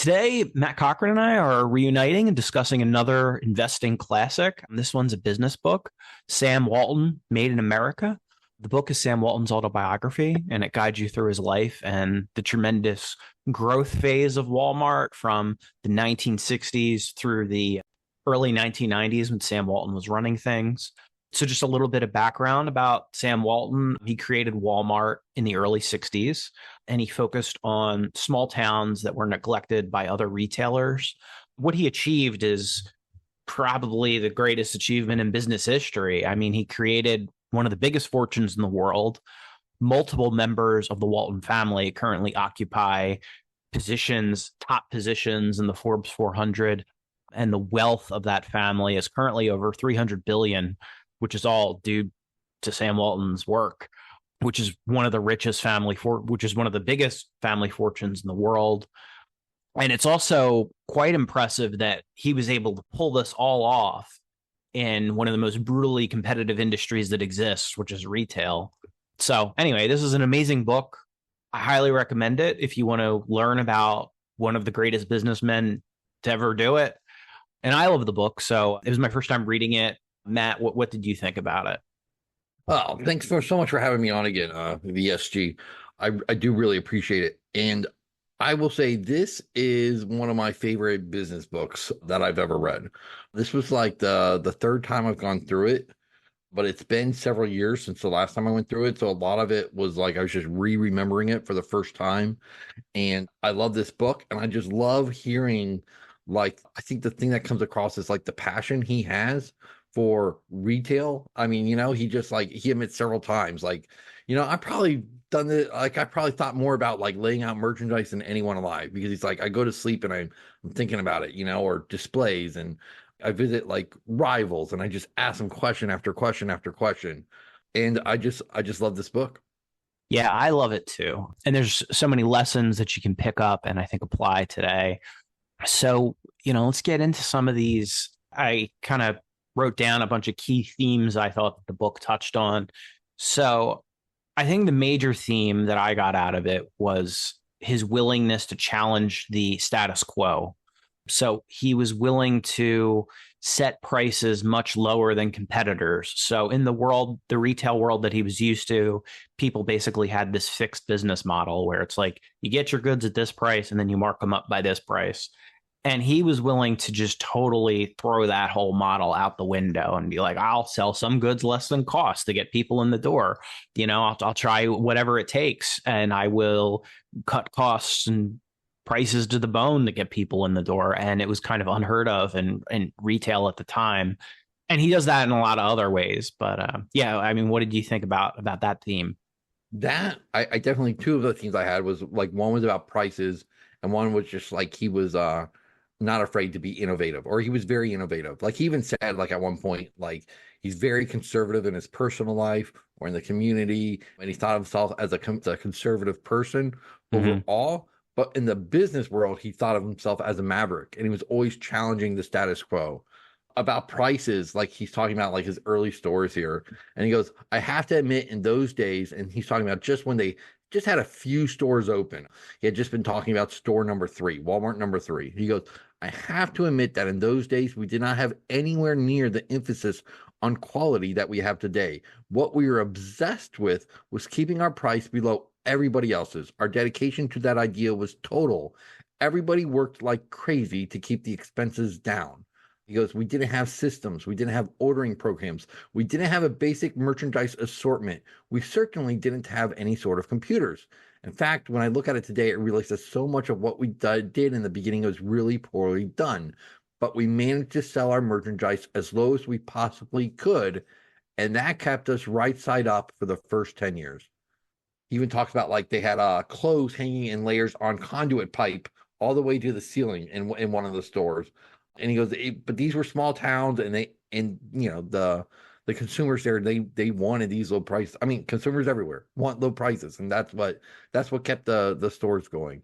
Today, Matt Cochrane and I are reuniting and discussing another investing classic. This one's a business book, Sam Walton, Made in America. The book is Sam Walton's autobiography, and it guides you through his life and the tremendous growth phase of Wal Mart from the 1960s through the early 1990s when Sam Walton was running things. So, just a little bit of background about Sam Walton. He created Wal Mart in the early 60s, and he focused on small towns that were neglected by other retailers. What he achieved is probably the greatest achievement in business history. I mean, he created one of the biggest fortunes in the world. Multiple members of the Walton family currently occupy top positions in the Forbes 400, and the wealth of that family is currently over 300 billion, which is all due to Sam Walton's work, which is one of the which is one of the biggest family fortunes in the world. And it's also quite impressive that he was able to pull this all off in one of the most brutally competitive industries that exists, which is retail. So anyway, this is an amazing book. I highly recommend it if you want to learn about one of the greatest businessmen to ever do it. And I love the book. So it was my first time reading it. Matt, what did you think about it? Oh, thanks for so much for having me on again, VSG. I do really appreciate it. And I will say this is one of my favorite business books that I've ever read. This was like the third time I've gone through it, but it's been several years since the last time I went through it. So a lot of it was like I was just remembering it for the first time. And I love this book, and I just love hearing, like, I think the thing that comes across is like the passion he has for retail. I mean, he just like he admits several times, like, I probably done it. Like, I probably thought more about like laying out merchandise than anyone alive, because he's like, I go to sleep and I'm thinking about it, or displays, and I visit like rivals, and I just ask them question after question after question. And I just love this book. Yeah, I love it too. And there's so many lessons that you can pick up and I think apply today. So, let's get into some of these. I kind of wrote down a bunch of key themes I thought the book touched on. So I think the major theme that I got out of it was his willingness to challenge the status quo. So he was willing to set prices much lower than competitors. So in the retail world that he was used to, people basically had this fixed business model where it's like you get your goods at this price and then you mark them up by this price. And he was willing to just totally throw that whole model out the window and be like, I'll sell some goods less than cost to get people in the door. I'll try whatever it takes, and I will cut costs and prices to the bone to get people in the door. And it was kind of unheard of in retail at the time. And he does that in a lot of other ways. But yeah, I mean, what did you think about that theme? That I definitely, two of the themes I had was like, one was about prices, and one was just like he was not afraid to be innovative, or he was very innovative. Like, he even said, like, at one point, like, he's very conservative in his personal life or in the community, and he thought of himself as a conservative person Mm-hmm. overall. But in the business world, he thought of himself as a maverick, and he was always challenging the status quo. About prices, like, he's talking about like his early stores here, and he goes, I have to admit, in those days, and he's talking about just when they just had a few stores open. He had just been talking about store number 3, Walmart number 3. He goes, I have to admit that in those days, we did not have anywhere near the emphasis on quality that we have today. What we were obsessed with was keeping our price below everybody else's. Our dedication to that idea was total. Everybody worked like crazy to keep the expenses down. He goes, we didn't have systems. We didn't have ordering programs. We didn't have a basic merchandise assortment. We certainly didn't have any sort of computers. In fact, when I look at it today, I realize that so much of what we did in the beginning was really poorly done. But we managed to sell our merchandise as low as we possibly could, and that kept us right side up for the first 10 years. He even talks about, like, they had clothes hanging in layers on conduit pipe all the way to the ceiling in one of the stores. And he goes, but these were small towns, and the consumers there, they wanted these low prices. I mean, consumers everywhere want low prices, and that's what kept the stores going.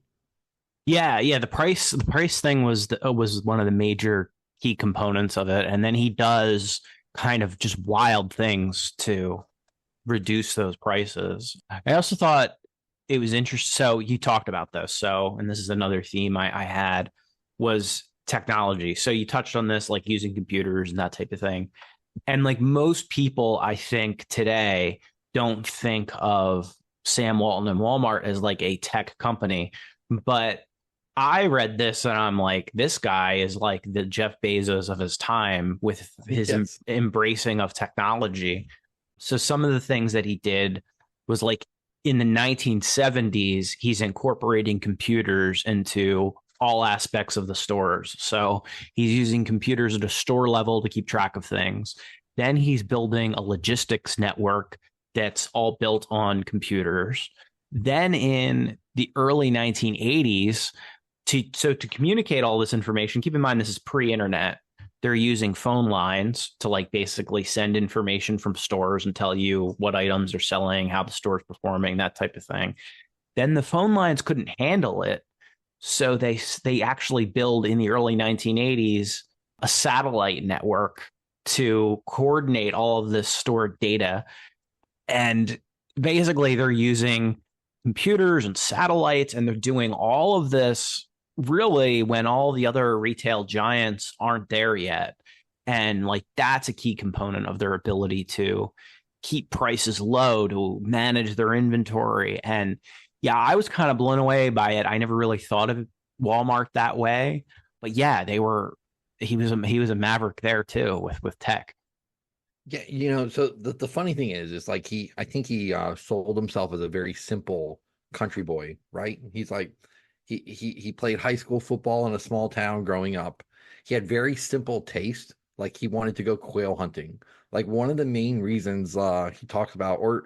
Yeah. The price thing was one of the major key components of it. And then he does kind of just wild things to reduce those prices. I also thought it was interesting. So you talked about this. So, and this is another theme I had was technology. So you touched on this, like using computers and that type of thing. And like most people, I think today don't think of Sam Walton and Walmart as like a tech company. But I read this and I'm like, this guy is like the Jeff Bezos of his time with his Yes. embracing of technology. So some of the things that he did was like in the 1970s, he's incorporating computers into all aspects of the stores. So he's using computers at a store level to keep track of things. Then he's building a logistics network that's all built on computers. Then in the early 1980s, to communicate all this information, keep in mind this is pre-internet. They're using phone lines to like basically send information from stores and tell you what items are selling, how the store's performing, that type of thing. Then the phone lines couldn't handle it, so they actually build in the early 1980s a satellite network to coordinate all of this stored data. And basically they're using computers and satellites, and they're doing all of this really when all the other retail giants aren't there yet. And like that's a key component of their ability to keep prices low, to manage their inventory. And yeah, I was kind of blown away by it. I never really thought of Walmart that way. But yeah, he was a maverick there too with tech. Yeah, so the funny thing is like I think he sold himself as a very simple country boy, right? He's like he played high school football in a small town growing up. He had very simple taste, like he wanted to go quail hunting. Like one of the main reasons he talks about, or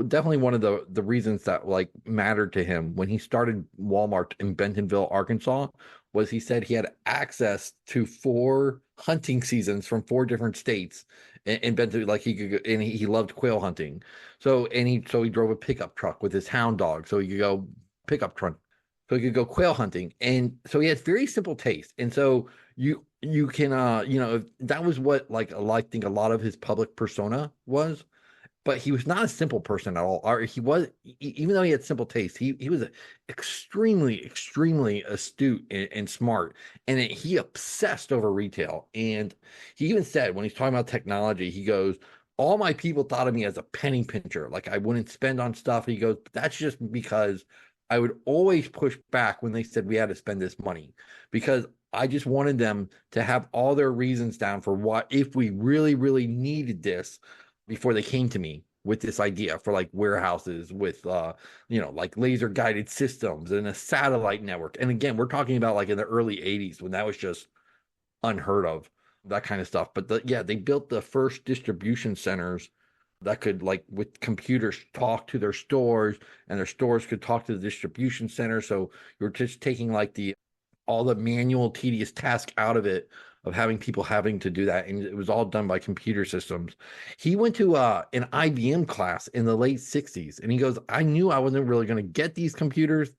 definitely one of the reasons that like mattered to him when he started Walmart in Bentonville, Arkansas, was he said he had access to 4 hunting seasons from 4 different states and been to like he could go, and he loved quail hunting. So he drove a pickup truck with his hound dog, so he could go pickup truck, so he could go quail hunting, and so he has very simple taste. And so you can that was what like I think a lot of his public persona was, but he was not a simple person at all. Or he was, even though he had simple taste, he was extremely astute and smart, and he obsessed over retail. And he even said when he's talking about technology, he goes, "All my people thought of me as a penny pincher, like I wouldn't spend on stuff." He goes, "That's just because I would always push back when they said we had to spend this money, because I just wanted them to have all their reasons down for what if we really needed this." Before they came to me with this idea for like warehouses with like laser guided systems and a satellite network. And again, we're talking about like in the early 80s when that was just unheard of, that kind of stuff. But yeah, they built the first distribution centers that could like with computers talk to their stores, and their stores could talk to the distribution center. So you're just taking like the all the manual tedious task out of it, of having people having to do that, and it was all done by computer systems. He went to an IBM class in the late 60s, and he goes, "I knew I wasn't really going to get these computers,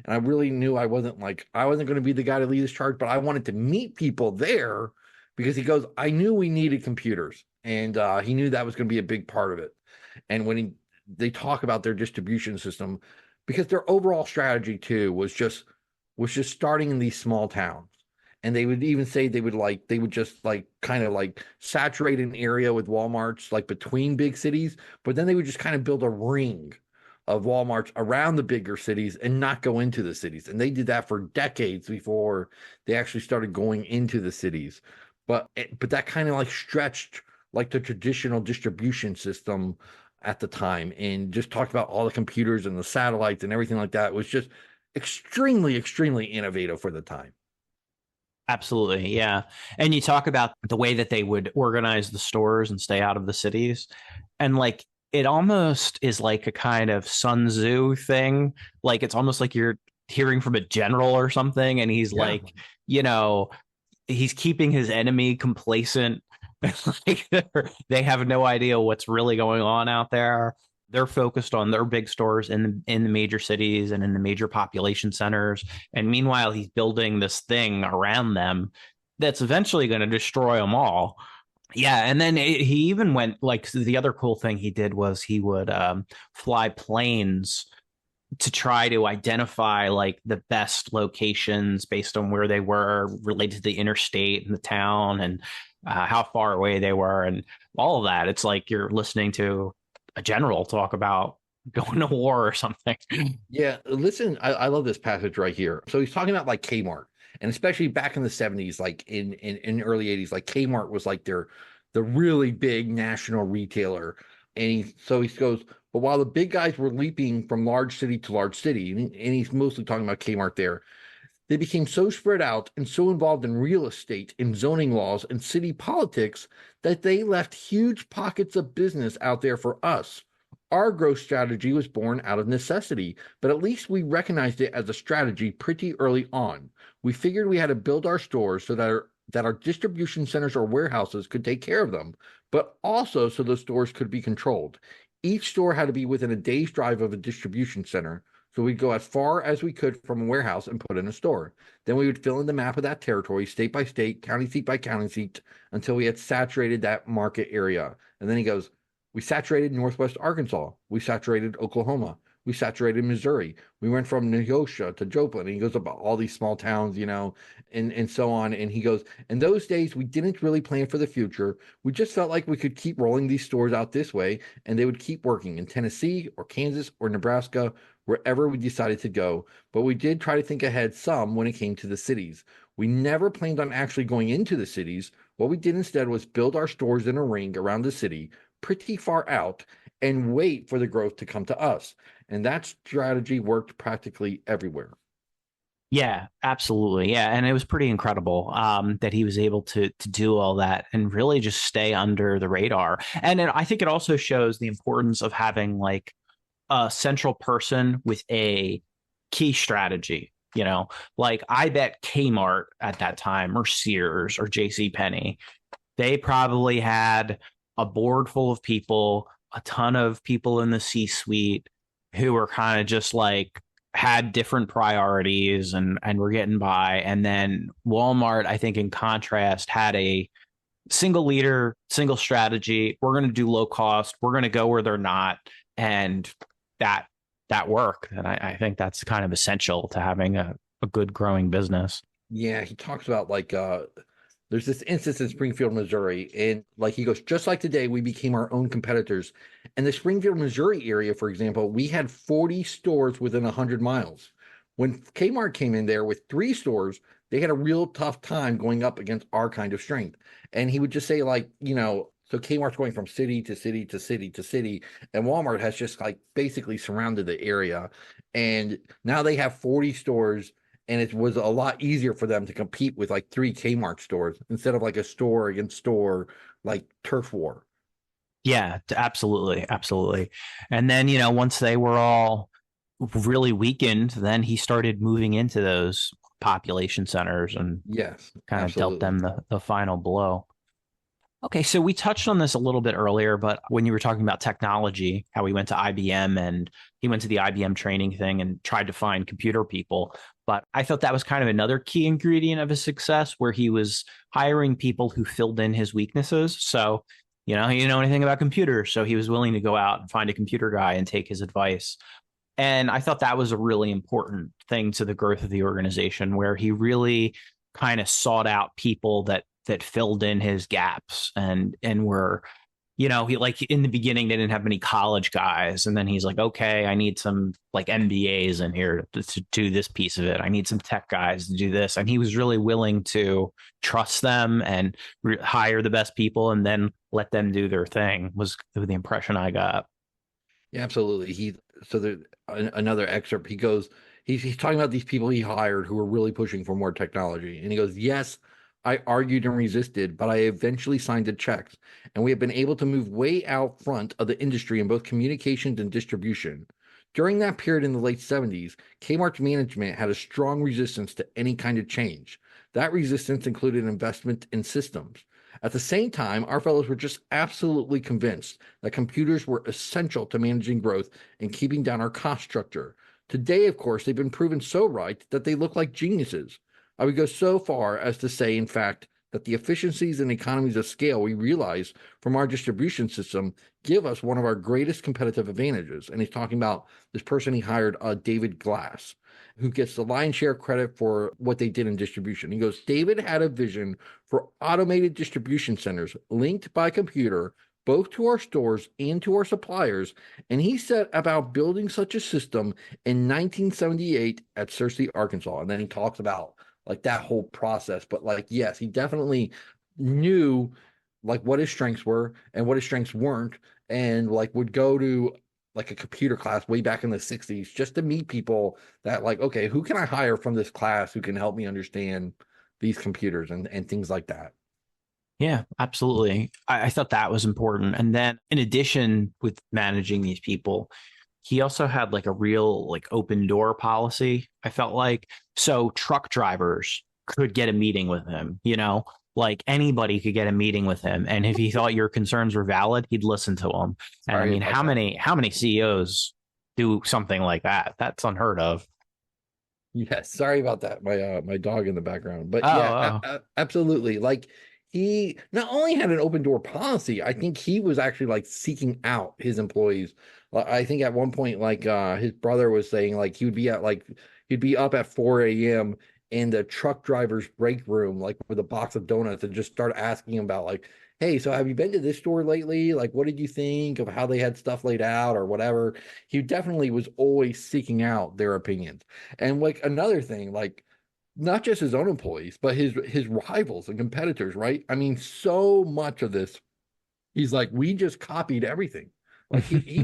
and I really knew I wasn't going to be the guy to lead this charge, but I wanted to meet people there, because," he goes, "I knew we needed computers," and he knew that was going to be a big part of it. And when they talk about their distribution system, because their overall strategy too was just starting in these small towns. And they would even say they would just like kind of like saturate an area with Walmarts like between big cities, but then they would just kind of build a ring of Walmarts around the bigger cities and not go into the cities. And they did that for decades before they actually started going into the cities. But that kind of like stretched like the traditional distribution system at the time, and just talked about all the computers and the satellites and everything like that. It was just extremely innovative for the time. Absolutely. Yeah. And you talk about the way that they would organize the stores and stay out of the cities. And like it almost is like a kind of Sun Tzu thing. Like it's almost like you're hearing from a general or something. And he's Yeah. like, you know, he's keeping his enemy complacent. Like they have no idea what's really going on out there. They're focused on their big stores in the major cities and in the major population centers. And meanwhile, he's building this thing around them that's eventually going to destroy them all. Yeah, and then he even went like the other cool thing he did was he would fly planes to try to identify like the best locations based on where they were related to the interstate and the town and how far away they were and all of that. It's like you're listening to a general talk about going to war or something. Yeah, listen, I love this passage right here. So he's talking about like Kmart, and especially back in the 70s, like in early 80s, like Kmart was like the really big national retailer. And he goes, but while the big guys were leaping from large city to large city, and he's mostly talking about Kmart there, they became so spread out and so involved in real estate, in zoning laws, and city politics that they left huge pockets of business out there for us. Our growth strategy was born out of necessity, but at least we recognized it as a strategy pretty early on. We figured we had to build our stores so that our distribution centers or warehouses could take care of them, but also so those stores could be controlled. Each store had to be within a day's drive of a distribution center, so we'd go as far as we could from a warehouse and put in a store. Then we would fill in the map of that territory, state by state, county seat by county seat, until we had saturated that market area. And then he goes, we saturated Northwest Arkansas. We saturated Oklahoma. We saturated Missouri. We went from Neosho to Joplin. And he goes about all these small towns, and so on. And he goes, in those days, we didn't really plan for the future. We just felt like we could keep rolling these stores out this way, and they would keep working in Tennessee or Kansas or Nebraska, wherever we decided to go. But we did try to think ahead some when it came to the cities. We never planned on actually going into the cities. What we did instead was build our stores in a ring around the city, pretty far out, and wait for the growth to come to us. And that strategy worked practically everywhere. Yeah, absolutely. Yeah, and it was pretty incredible that he was able to do all that and really just stay under the radar. And I think it also shows the importance of having like a central person with a key strategy. Like I bet Kmart at that time, or Sears, or J.C. Penney, they probably had a board full of people, a ton of people in the C-suite who were kind of just like had different priorities and were getting by. And then Walmart, I think in contrast, had a single leader, single strategy. We're going to do low cost. We're going to go where they're not. And that worked. And I think that's kind of essential to having a good growing business. Yeah, he talks about like there's this instance in Springfield, Missouri, and like he goes, just like today, we became our own competitors. And the Springfield, Missouri area, for example, we had 40 stores within 100 miles. When Kmart came in there with 3 stores, they had a real tough time going up against our kind of strength. And he would just say, like, so Kmart's going from city to city to city to city, and Walmart has just like basically surrounded the area. And now they have 40 stores, and it was a lot easier for them to compete with like 3 Kmart stores instead of like a store against store, like turf war. Yeah, absolutely. Absolutely. And then, once they were all really weakened, then he started moving into those population centers and Yes, kind of dealt absolutely. them the final blow. Okay, so we touched on this a little bit earlier, but when you were talking about technology, how he went to IBM and he went to the IBM training thing and tried to find computer people. But I thought that was kind of another key ingredient of his success, where he was hiring people who filled in his weaknesses. So, he didn't know anything about computers, so he was willing to go out and find a computer guy and take his advice. And I thought that was a really important thing to the growth of the organization, where he really kind of sought out people that filled in his gaps and were, he like in the beginning they didn't have many college guys, and then he's like, okay, I need some like MBAs in here to do this piece of it. I need some tech guys to do this, and he was really willing to trust them and hire the best people and then let them do their thing. Was the impression I got. Yeah, absolutely. Another excerpt, he goes, he's talking about these people he hired who were really pushing for more technology. And he goes, yes, I argued and resisted, but I eventually signed the checks, and we have been able to move way out front of the industry in both communications and distribution. During that period in the late 70s, Kmart's management had a strong resistance to any kind of change. That resistance included investment in systems. At the same time, our fellows were just absolutely convinced that computers were essential to managing growth and keeping down our cost structure. Today, of course, they've been proven so right that they look like geniuses. I would go so far as to say, in fact, that the efficiencies and economies of scale we realize from our distribution system give us one of our greatest competitive advantages. And he's talking about this person he hired, David Glass, who gets the lion's share credit for what they did in distribution. He goes, David had a vision for automated distribution centers linked by computer both to our stores and to our suppliers, and he set about building such a system in 1978 at Searcy, Arkansas. And then he talks about like that whole process. But like, yes, he definitely knew like what his strengths were and what his strengths weren't, and like would go to like a computer class way back in the 60s just to meet people that like, okay, who can I hire from this class who can help me understand these computers and things like that. Yeah, absolutely. I thought that was important. And then in addition with managing these people, he also had like a real like open door policy, I felt like. So truck drivers could get a meeting with him, like anybody could get a meeting with him. And if he thought your concerns were valid, he'd listen to them. And I mean, how many CEOs do something like that? That's unheard of. Yes, sorry about that. My dog in the background. But Oh, yeah, oh. absolutely. Like he not only had an open door policy, I think he was actually like seeking out his employees. I think at one point, like his brother was saying, like he'd be up at 4 a.m. in the truck driver's break room, like with a box of donuts, and just start asking him about like, hey, so have you been to this store lately? Like, what did you think of how they had stuff laid out or whatever? He definitely was always seeking out their opinions. And like another thing, like not just his own employees, but his rivals and competitors, right? I mean, so much of this, he's like, we just copied everything. Like he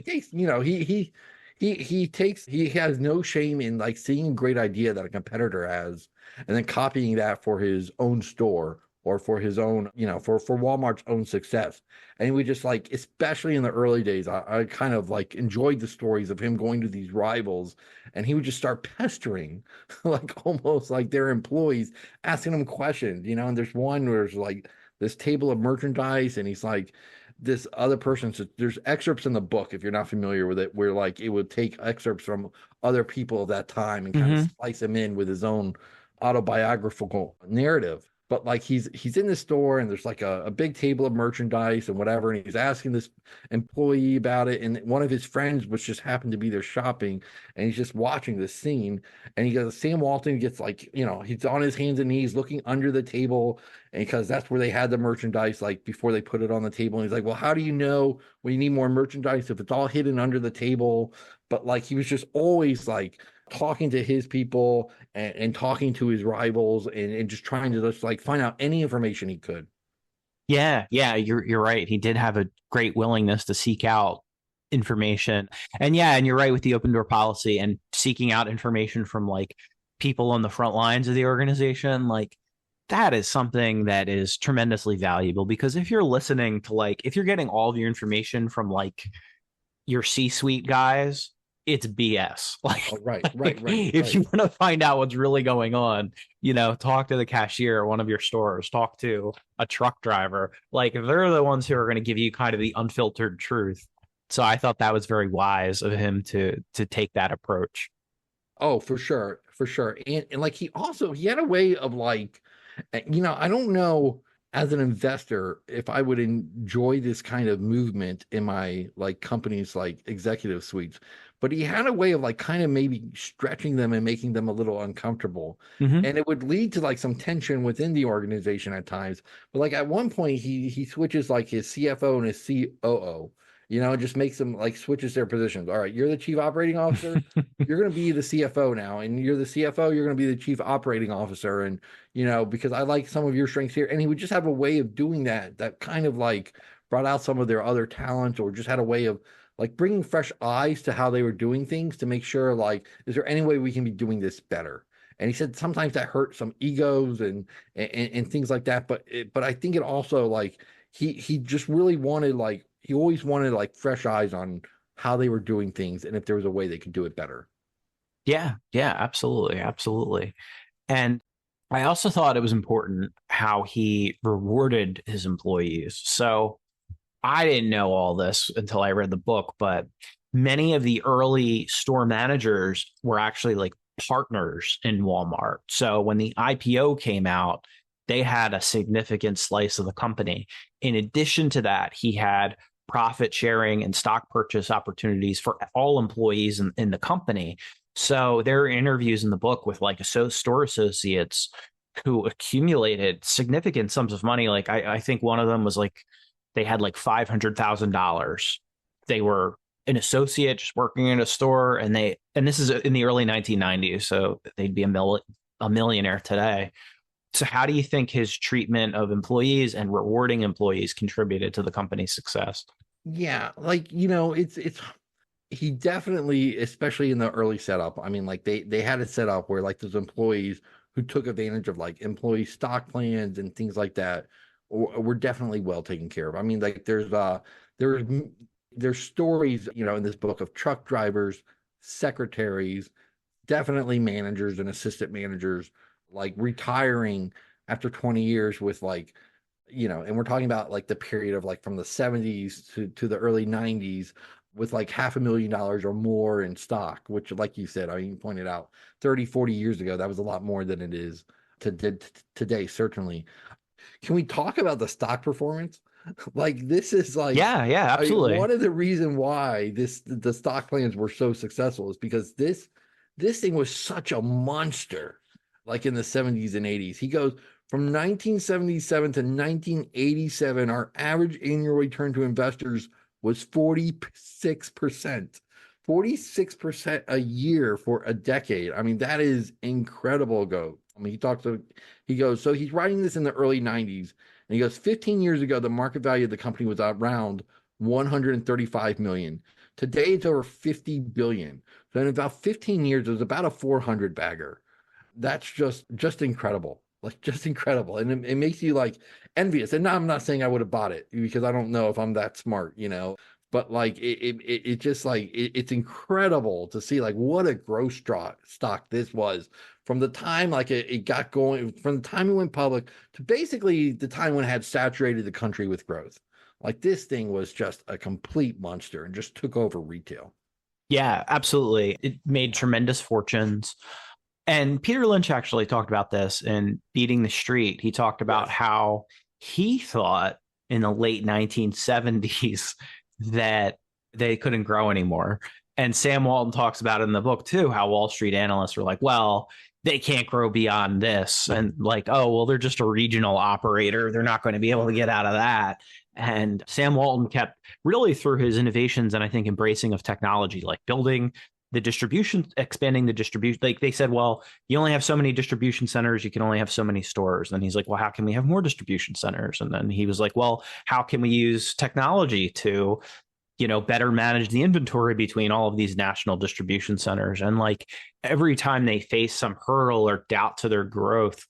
takes, he has no shame in like seeing a great idea that a competitor has and then copying that for his own store or for his own, for Walmart's own success. And we just like, especially in the early days, I kind of like enjoyed the stories of him going to these rivals and he would just start pestering like almost like their employees, asking them questions, and there's one where there's like this table of merchandise and he's like, this other person, so there's excerpts in the book if you're not familiar with it where like it would take excerpts from other people of that time and kind of Hmm. slice them in with his own autobiographical narrative. But like he's in the store and there's like a big table of merchandise and whatever, and he's asking this employee about it, and one of his friends was just happened to be there shopping, and he's just watching this scene, and he goes, Sam Walton gets like, he's on his hands and knees looking under the table, and because that's where they had the merchandise like before they put it on the table, and he's like, well, how do you know when you need more merchandise if it's all hidden under the table? But like he was just always like talking to his people and talking to his rivals and just trying to just like find out any information he could. Yeah, yeah, you're right. He did have a great willingness to seek out information. And yeah, and you're right with the open door policy and seeking out information from like people on the front lines of the organization. Like that is something that is tremendously valuable because if you're listening to like if you're getting all of your information from like your C-suite guys, it's BS. Oh, right. If you want to find out what's really going on, talk to the cashier at one of your stores, talk to a truck driver. Like they're the ones who are going to give you kind of the unfiltered truth. So I thought that was very wise of him to take that approach. Oh, for sure, for sure. And like he had a way of like, I don't know as an investor if I would enjoy this kind of movement in my like company's like executive suites, but he had a way of like kind of maybe stretching them and making them a little uncomfortable. Mm-hmm. And it would lead to like some tension within the organization at times. But like at one point he switches like his CFO and his COO. Just makes them like switches their positions. All right, you're the chief operating officer. You're going to be the CFO now, and you're the CFO. You're going to be the chief operating officer, and because I like some of your strengths here. And he would just have a way of doing that kind of like brought out some of their other talents, or just had a way of like bringing fresh eyes to how they were doing things to make sure like, is there any way we can be doing this better? And he said sometimes that hurt some egos and things like that. But I think it also like he just really wanted like he always wanted like fresh eyes on how they were doing things and if there was a way they could do it better. Yeah, yeah, absolutely, absolutely. And I also thought it was important how he rewarded his employees. So I didn't know all this until I read the book, but many of the early store managers were actually like partners in Walmart. So when the IPO came out, they had a significant slice of the company. In addition to that, he had profit sharing and stock purchase opportunities for all employees in the company. So there are interviews in the book with like store associates who accumulated significant sums of money. Like I think one of them was like they had like $500,000. They were an associate just working in a store, and this is in the early 1990s, so they'd be a millionaire today. So how do you think his treatment of employees and rewarding employees contributed to the company's success? Yeah, like, you know, it's he definitely, especially in the early setup. I mean, like they had it set up where like those employees who took advantage of like employee stock plans and things like that were definitely well taken care of. I mean, like there's there's stories, you know, in this book of truck drivers, secretaries, definitely managers and assistant managers, like retiring after 20 years with like, you know, and we're talking about like the period of like from the 70s to the early 90s with like $500,000 or more in stock, which, like you said, I mean, you pointed out 30, 40 years ago, that was a lot more than it is today, certainly. Can we talk about the stock performance? Like, this is like, Yeah, I mean, absolutely. one of the reason why the stock plans were so successful is because this thing was such a monster, like in the 70s and 80s. He goes from 1977 to 1987, our average annual return to investors was 46%. 46% a year for a decade. I mean, that is incredible. I mean, he goes, so he's writing this in the early 90s, and he goes, 15 years ago, the market value of the company was around 135 million. Today it's over 50 billion. So in about 15 years, it was about a 400 bagger. That's just incredible. Like, just incredible. And it makes you like envious. And now I'm not saying I would have bought it because I don't know if I'm that smart, you know. But like it just like it's incredible to see like what a growth stock this was from the time like it got going, from the time it went public to basically the time when it had saturated the country with growth. Like, this thing was just a complete monster and just took over retail. Yeah, absolutely. It made tremendous fortunes. And Peter Lynch actually talked about this in Beating the Street. He talked about Yes. how he thought in the late 1970s that they couldn't grow anymore. And Sam Walton talks about it in the book too, how Wall Street analysts were like, well, they can't grow beyond this. And like, oh, well, they're just a regional operator. They're not going to be able to get out of that. And Sam Walton kept really through his innovations and I think embracing of technology, like building the distribution, expanding the distribution. Like they said, well, you only have so many distribution centers, you can only have so many stores. And he's like, well, how can we have more distribution centers? And then he was like, well, how can we use technology to, better manage the inventory between all of these national distribution centers? And like every time they face some hurdle or doubt to their growth,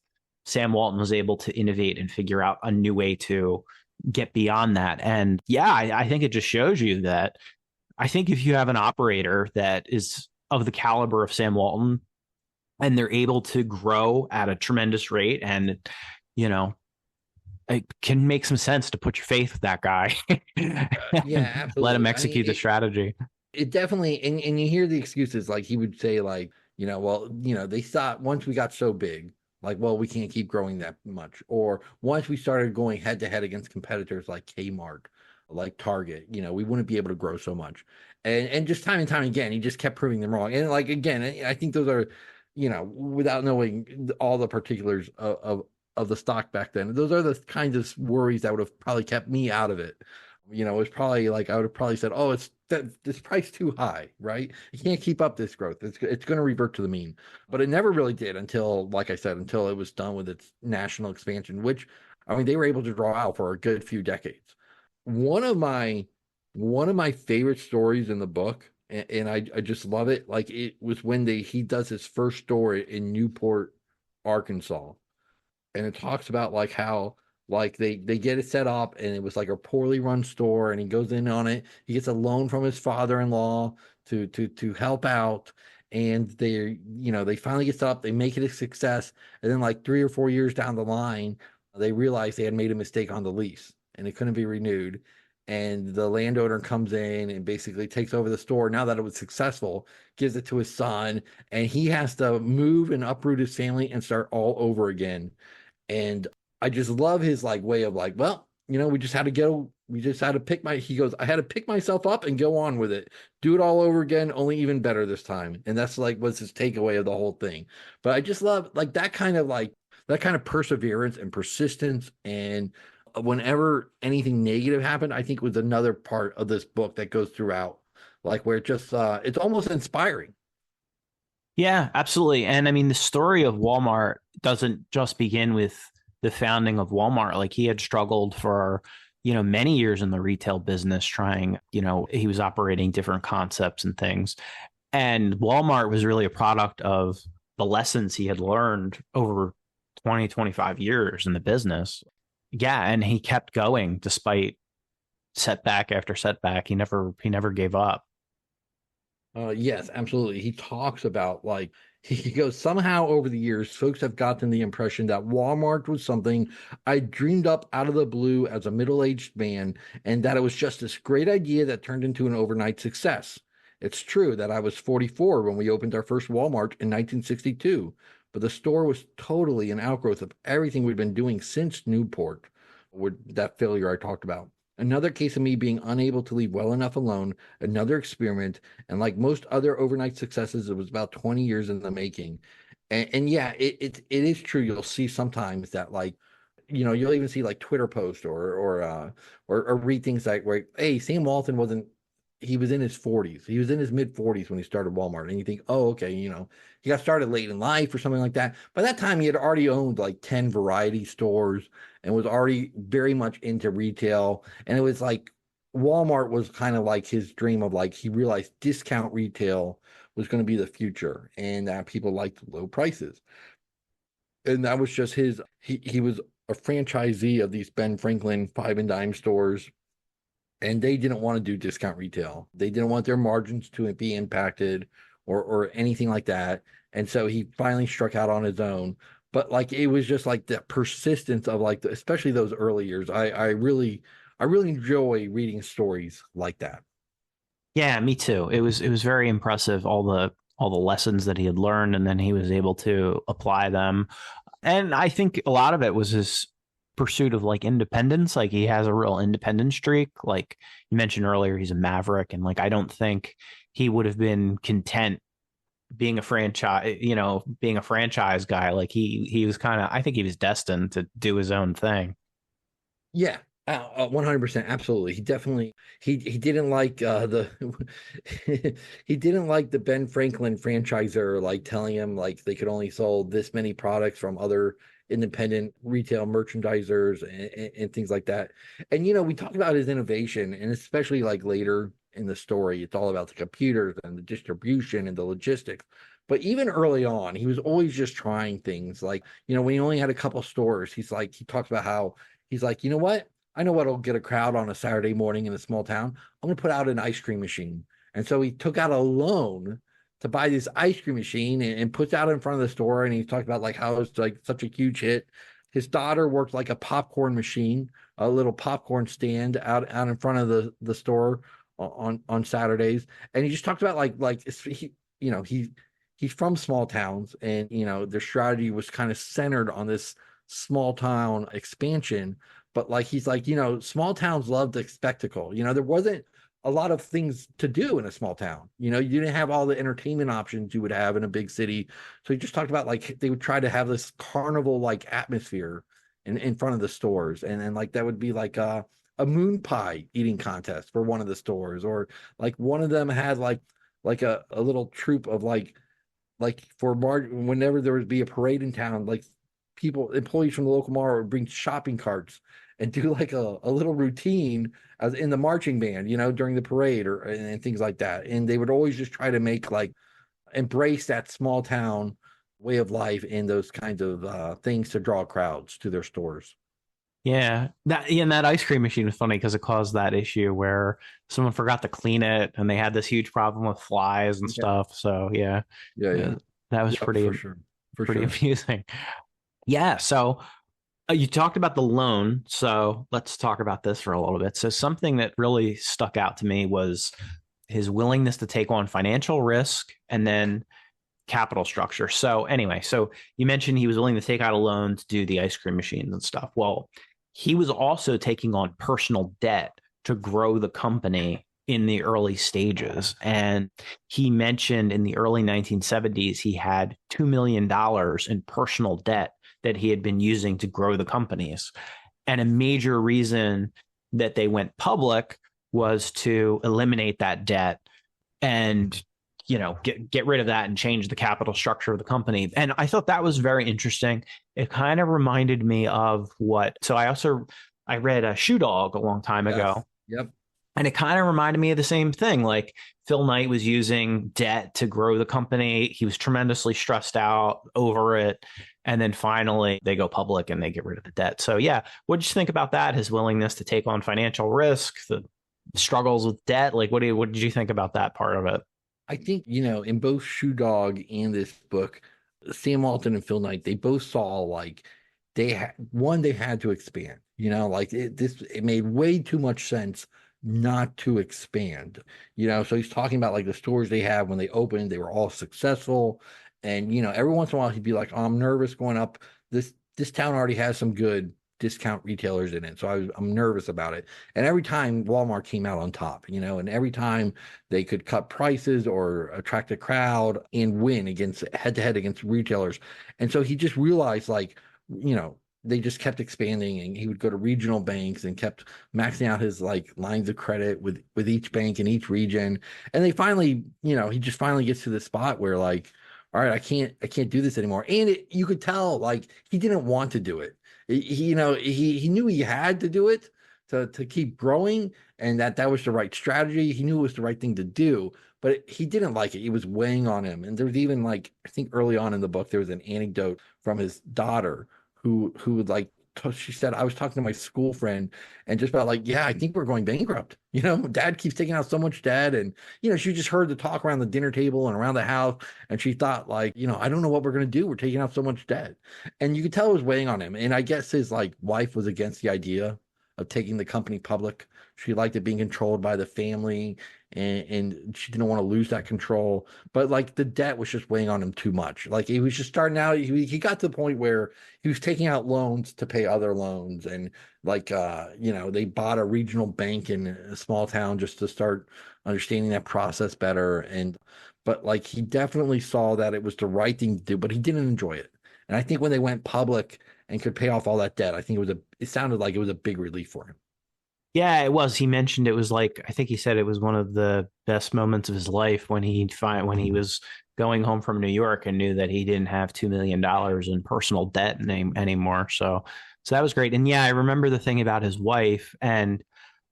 Sam Walton was able to innovate and figure out a new way to get beyond that. And yeah, I think it just shows you that I think if you have an operator that is of the caliber of Sam Walton and they're able to grow at a tremendous rate and, you know, it can make some sense to put your faith with that guy Yeah, and let him absolutely. I mean, execute the strategy. it definitely, and you hear the excuses, like he would say, like, well, they thought once we got so big, like, well, we can't keep growing that much. Or once we started going head to head against competitors like Kmart, like Target, we wouldn't be able to grow so much. And just time and time again, he just kept proving them wrong. And like, again, I think those are, without knowing all the particulars of the stock back then, those are the kinds of worries that would have probably kept me out of it. It was probably like I would have probably said, "Oh, it's this price too high, right? You can't keep up this growth. It's going to revert to the mean." But it never really did until, like I said, until it was done with its national expansion, which, I mean, they were able to draw out for a good few decades. One of my favorite stories in the book, and I just love it. Like, it was when he does his first store in Newport, Arkansas, and it talks about like how like they get it set up and it was like a poorly run store, and he goes in on it. He gets a loan from his father-in-law to help out, and they finally get set up, they make it a success, and then like 3 or 4 years down the line, they realize they had made a mistake on the lease and it couldn't be renewed. And the landowner comes in and basically takes over the store now that it was successful, gives it to his son, and he has to move and uproot his family and start all over again. And I just love his like way of like, well, we just had to he goes, I had to pick myself up and go on with it, do it all over again, only even better this time. And that's like was his takeaway of the whole thing. But I just love like that kind of perseverance and persistence. And whenever anything negative happened, I think was another part of this book that goes throughout, like where it just it's almost inspiring. Yeah, absolutely. And I mean, the story of Walmart doesn't just begin with the founding of Walmart. Like he had struggled for, many years in the retail business trying, he was operating different concepts and things. And Walmart was really a product of the lessons he had learned over 20, 25 years in the business. Yeah, and he kept going despite setback after setback. He never gave up. Yes, absolutely. He talks about like he goes, somehow over the years, folks have gotten the impression that Walmart was something I dreamed up out of the blue as a middle-aged man, and that it was just this great idea that turned into an overnight success. It's true that I was 44 when we opened our first Walmart in 1962, but the store was totally an outgrowth of everything we'd been doing since Newport, with that failure I talked about. Another case of me being unable to leave well enough alone, another experiment. And like most other overnight successes, it was about 20 years in the making. And yeah, it is true. You'll see sometimes that like, you'll even see like Twitter posts or read things like where, hey, Sam Walton wasn't, he was in his 40s. He was in his mid 40s when he started Walmart. And you think, oh, okay, he got started late in life or something like that. By that time, he had already owned like 10 variety stores and was already very much into retail. And it was like Walmart was kind of like his dream of like, he realized discount retail was going to be the future and that people liked low prices. And that was just he was a franchisee of these Ben Franklin five and dime stores, and they didn't want to do discount retail. They didn't want their margins to be impacted or anything like that. And so he finally struck out on his own. But like it was just like the persistence of like especially those early years. I really enjoy reading stories like that. Yeah, me too. It was very impressive all the lessons that he had learned and then he was able to apply them. And I think a lot of it was his pursuit of like independence. Like he has a real independent streak. Like you mentioned earlier, he's a maverick and like I don't think he would have been content being a franchise guy. Like he was kind of I think he was destined to do his own thing. Yeah, 100%, absolutely. He definitely he didn't like the he didn't like the Ben Franklin franchisor like telling him like they could only sell this many products from other independent retail merchandisers and things like that. And we talked about his innovation, and especially like later in the story, it's all about the computers and the distribution and the logistics. But even early on, he was always just trying things like, when he only had a couple stores, he talks about how he's like, you know what? I know what'll get a crowd on a Saturday morning in a small town. I'm going to put out an ice cream machine. And so he took out a loan to buy this ice cream machine and puts out in front of the store. And he talked about like how it's like such a huge hit. His daughter worked like a popcorn machine, a little popcorn stand out in front of the store on Saturdays. And he just talked about he's from small towns, and their strategy was kind of centered on this small town expansion. But like he's like, small towns love the spectacle. There wasn't a lot of things to do in a small town. You didn't have all the entertainment options you would have in a big city. So he just talked about like they would try to have this carnival like atmosphere in front of the stores. And like that would be like a moon pie eating contest for one of the stores, or like one of them had like a little troop of like for whenever there would be a parade in town, like employees from the local mall would bring shopping carts and do like a little routine as in the marching band, during the parade and things like that. And they would always just try to make like embrace that small town way of life and those kinds of things to draw crowds to their stores. And that ice cream machine was funny because it caused that issue where someone forgot to clean it and they had this huge problem with flies and Yeah. stuff. So Yeah. that was Yep, pretty for sure. For pretty sure. amusing. Yeah. So you talked about the loan. So let's talk about this for a little bit. So something that really stuck out to me was his willingness to take on financial risk and then capital structure. So anyway, so you mentioned he was willing to take out a loan to do the ice cream machines and stuff. Well, he was also taking on personal debt to grow the company in the early stages. And he mentioned in the early 1970s, he had $2 million in personal debt that he had been using to grow the companies. And a major reason that they went public was to eliminate that debt and get rid of that and change the capital structure of the company. And I thought that was very interesting. It kind of reminded me of I read a Shoe Dog a long time ago. Yep. And it kind of reminded me of the same thing. Like Phil Knight was using debt to grow the company. He was tremendously stressed out over it. And then finally they go public and they get rid of the debt. So yeah, what did you think about that? His willingness to take on financial risk, the struggles with debt. Like what did you think about that part of it? I think, in both Shoe Dog and this book, Sam Walton and Phil Knight, they both saw like they had to expand, it made way too much sense not to expand, so he's talking about like the stores they have when they opened, they were all successful. And, every once in a while he'd be like, oh, I'm nervous going up. This town already has some good discount retailers in it. So I'm nervous about it. And every time Walmart came out on top, and every time they could cut prices or attract a crowd and win against head to head against retailers. And so he just realized like, they just kept expanding, and he would go to regional banks and kept maxing out his like lines of credit with each bank in each region. And they finally, he just finally gets to the spot where like, all right, I can't do this anymore. And you could tell like he didn't want to do it. He knew he had to do it to keep growing, and that was the right strategy. He knew it was the right thing to do, but he didn't like it. It was weighing on him. And there was even like, I think early on in the book, there was an anecdote from his daughter who would like, she said, I was talking to my school friend and just about like, yeah, I think we're going bankrupt. Dad keeps taking out so much debt. And, she just heard the talk around the dinner table and around the house. And she thought like, I don't know what we're going to do. We're taking out so much debt. And you could tell it was weighing on him. And I guess his like wife was against the idea of taking the company public. She liked it being controlled by the family, and she didn't want to lose that control. But like the debt was just weighing on him too much. Like he was just starting out. He got to the point where he was taking out loans to pay other loans. And like, they bought a regional bank in a small town just to start understanding that process better. But like, he definitely saw that it was the right thing to do, but he didn't enjoy it. And I think when they went public and could pay off all that debt, I think it sounded like it was a big relief for him. Yeah, it was. He mentioned it was like, I think he said it was one of the best moments of his life when he was going home from New York and knew that he didn't have $2 million in personal debt anymore. So that was great. And yeah, I remember the thing about his wife, and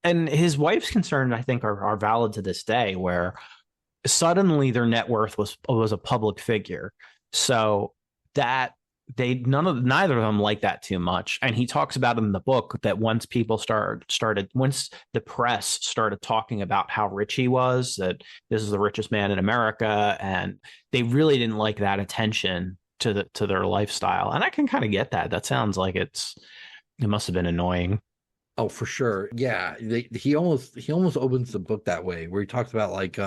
his wife's concern, I think, are valid to this day, where suddenly their net worth was a public figure. So that neither of them like that too much. And he talks about in the book that once once the press started talking about how rich he was, that this is the richest man in America, and they really didn't like that attention to their lifestyle. And I can kind of get that. That sounds like it must have been annoying. Oh, for sure. Yeah. He almost opens the book that way, where he talks about like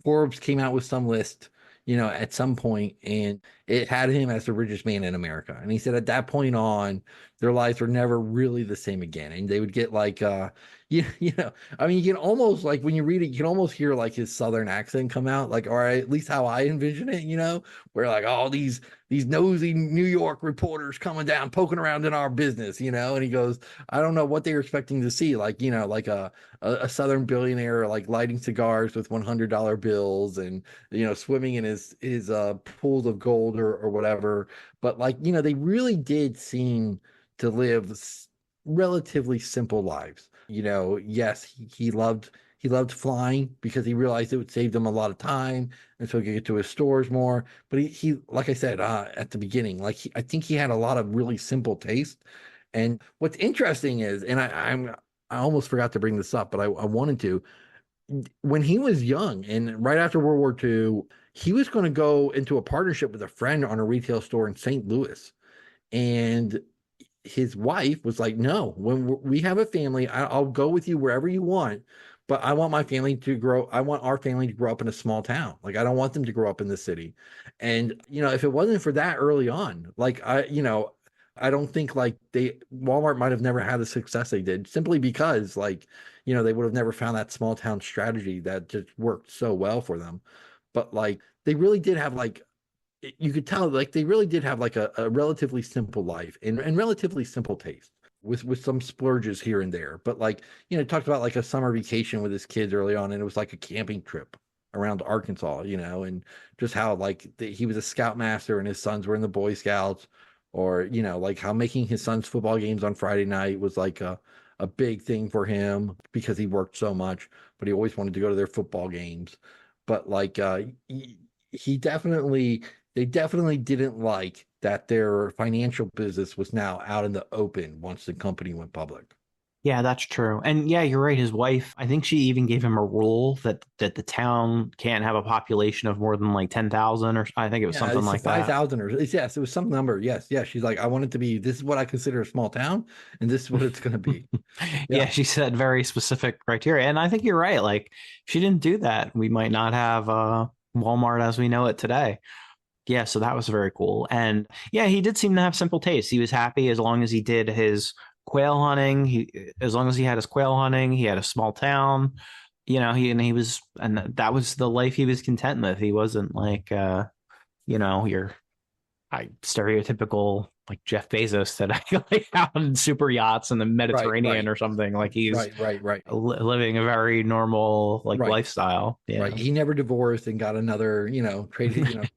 Forbes came out with some list, at some point, and it had him as the richest man in America. And he said at that point on, their lives were never really the same again. And they would get like, I mean, you can almost like when you read it, you can almost hear like his Southern accent come out, like, or at least how I envision it, where like all these nosy New York reporters coming down, poking around in our business, and he goes, I don't know what they were expecting to see, like, like a Southern billionaire, like lighting cigars with $100 bills and, swimming in his pools of gold or whatever. But like, they really did seem to live relatively simple lives. Yes, he loved flying because he realized it would save them a lot of time, and so he could get to his stores more. But he like I said at the beginning, like I think he had a lot of really simple taste. And what's interesting is, and I almost forgot to bring this up, but I wanted to. When he was young and right after World War II, he was going to go into a partnership with a friend on a retail store in St. Louis, and his wife was like, no, when we have a family, I'll go with you wherever you want, but I want my family to grow. I want our family to grow up in a small town. Like I don't want them to grow up in the city. And if it wasn't for that early on, like I don't think like Walmart might have never had the success they did simply because like, they would have never found that small town strategy that just worked so well for them. But like they really did have like you could tell like they really did have like a relatively simple life and relatively simple taste with some splurges here and there. But like, talked about like a summer vacation with his kids early on, and it was like a camping trip around Arkansas, and just how like he was a scoutmaster and his sons were in the Boy Scouts, or like how making his son's football games on Friday night was like a big thing for him because he worked so much, but he always wanted to go to their football games. But like he definitely they definitely didn't like that their financial business was now out in the open once the company went public. Yeah, that's true. And yeah, you're right. His wife, I think she even gave him a rule that the town can't have a population of more than like 10,000, or I think it was Yeah, something it's like that. 5,000 or yes, it was some number. Yes, yes. She's like, I want it to be, this is what I consider a small town, and this is what it's going to be. Yeah, Yeah. she said very specific criteria. And I think you're right. Like, if she didn't do that, we might not have Walmart as we know it today. Yeah, so that was very cool. And yeah, he did seem to have simple tastes. He was happy as long as he did his quail hunting. As long as he had his quail hunting, he had a small town. And that was the life he was content with. He wasn't like your stereotypical like Jeff Bezos that I like out in super yachts in the Right, Mediterranean right, or something. Like he's right, living a very normal like right, lifestyle. right. Yeah. He never divorced and got another, traded,